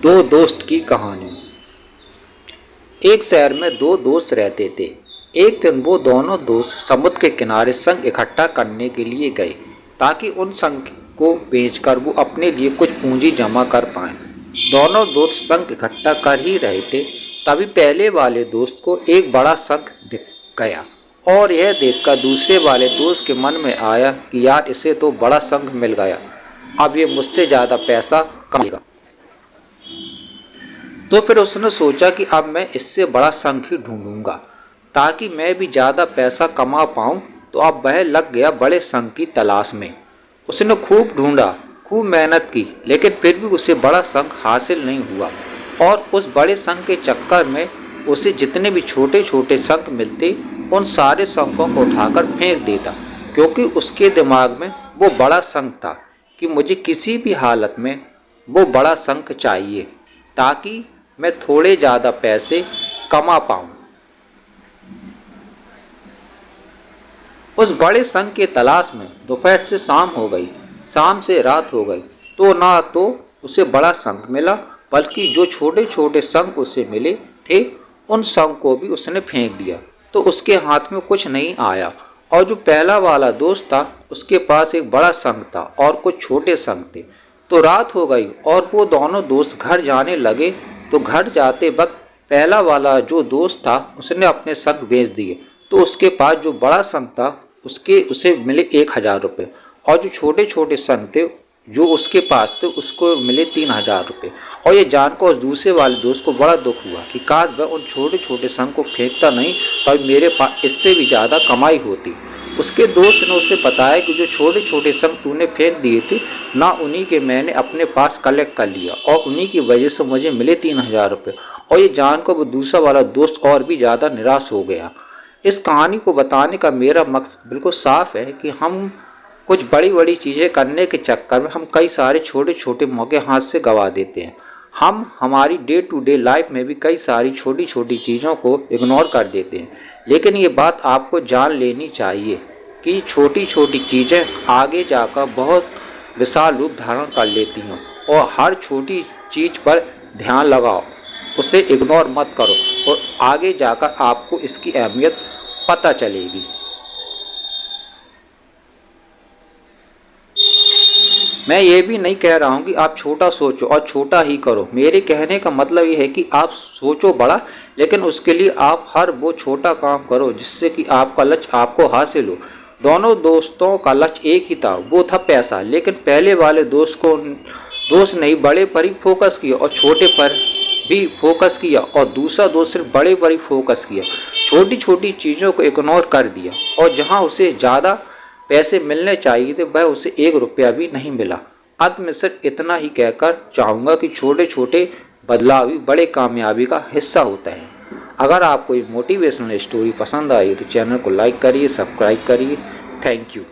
दो दोस्त की कहानी। एक शहर में दो दोस्त रहते थे। एक दिन वो दोनों दोस्त समुद्र के किनारे शंख इकट्ठा करने के लिए गए ताकि उन शंख को बेचकर वो अपने लिए कुछ पूंजी जमा कर पाएं। दोनों दोस्त शंख इकट्ठा कर ही रहे थे, तभी पहले वाले दोस्त को एक बड़ा शंख दिख गया और यह देखकर दूसरे वाले दोस्त के मन में आया कि यार, इसे तो बड़ा शंख मिल गया, अब ये मुझसे ज़्यादा पैसा कमाएगा। तो फिर उसने सोचा कि अब मैं इससे बड़ा शंख ही ढूंढूंगा ताकि मैं भी ज़्यादा पैसा कमा पाऊँ। तो अब वह लग गया बड़े शंख की तलाश में। उसने खूब ढूंढा, खूब मेहनत की, लेकिन फिर भी उसे बड़ा शंख हासिल नहीं हुआ। और उस बड़े शंख के चक्कर में उसे जितने भी छोटे छोटे शंख मिलते, उन सारे शंखों को उठाकर फेंक देता, क्योंकि उसके दिमाग में वो बड़ा शंख था कि मुझे किसी भी हालत में वो बड़ा शंख चाहिए ताकि मैं थोड़े ज़्यादा पैसे कमा पाऊँ। उस बड़े शंख के तलाश में दोपहर से शाम हो गई, शाम से रात हो गई, तो ना तो उसे बड़ा शंख मिला, बल्कि जो छोटे छोटे शंख उसे मिले थे उन शंख को भी उसने फेंक दिया। तो उसके हाथ में कुछ नहीं आया। और जो पहला वाला दोस्त था उसके पास एक बड़ा शंख था और कुछ छोटे शंख थे। तो रात हो गई और वो दोनों दोस्त घर जाने लगे। तो घर जाते वक्त पहला वाला जो दोस्त था उसने अपने शंख बेच दिए। तो उसके पास जो बड़ा शंख था उसे मिले 1000 रुपये, और जो छोटे छोटे शंख थे जो उसके पास थे उसको मिले 3000 रुपये। और ये जानकर उस दूसरे वाले दोस्त को बड़ा दुख हुआ कि काश वह उन छोटे छोटे शंख को फेंकता नहीं, तब मेरे पास इससे भी ज़्यादा कमाई होती। उसके दोस्त ने उसे बताया कि जो छोटे छोटे शंख तूने फेंक दिए थे ना, उन्हीं के मैंने अपने पास कलेक्ट कर लिया और उन्हीं की वजह से मुझे मिले 3000 रुपये। और ये जानकर वो दूसरा वाला दोस्त और भी ज़्यादा निराश हो गया। इस कहानी को बताने का मेरा मकसद बिल्कुल साफ है कि हम कुछ बड़ी बड़ी चीज़ें करने के चक्कर में हम कई सारे छोटे छोटे मौके हाथ से गंवा देते हैं। हम हमारी डे टू डे लाइफ में भी कई सारी छोटी छोटी चीज़ों को इग्नोर कर देते हैं। लेकिन ये बात आपको जान लेनी चाहिए कि छोटी छोटी चीज़ें आगे जाकर बहुत विशाल रूप धारण कर लेती हैं। और हर छोटी चीज़ पर ध्यान लगाओ, उसे इग्नोर मत करो, और आगे जाकर आपको इसकी अहमियत पता चलेगी। मैं ये भी नहीं कह रहा हूँ कि आप छोटा सोचो और छोटा ही करो। मेरे कहने का मतलब ये है कि आप सोचो बड़ा, लेकिन उसके लिए आप हर वो छोटा काम करो जिससे कि आपका लक्ष्य आपको हासिल हो। दोनों दोस्तों का लक्ष्य एक ही था, वो था पैसा। लेकिन पहले वाले दोस्त ने बड़े पर ही फोकस किया और छोटे पर भी फोकस किया, और दूसरा दोस्त सिर्फ बड़े पर ही फोकस किया, छोटी छोटी चीज़ों को इग्नोर कर दिया। और जहाँ उसे ज़्यादा पैसे मिलने चाहिए थे वह उसे 1 रुपया भी नहीं मिला। अंत में सिर्फ इतना ही कहकर चाहूँगा कि छोटे छोटे बदलाव भी बड़े कामयाबी का हिस्सा होता है। अगर आपको ये मोटिवेशनल स्टोरी पसंद आई तो चैनल को लाइक करिए, सब्सक्राइब करिए। Thank you.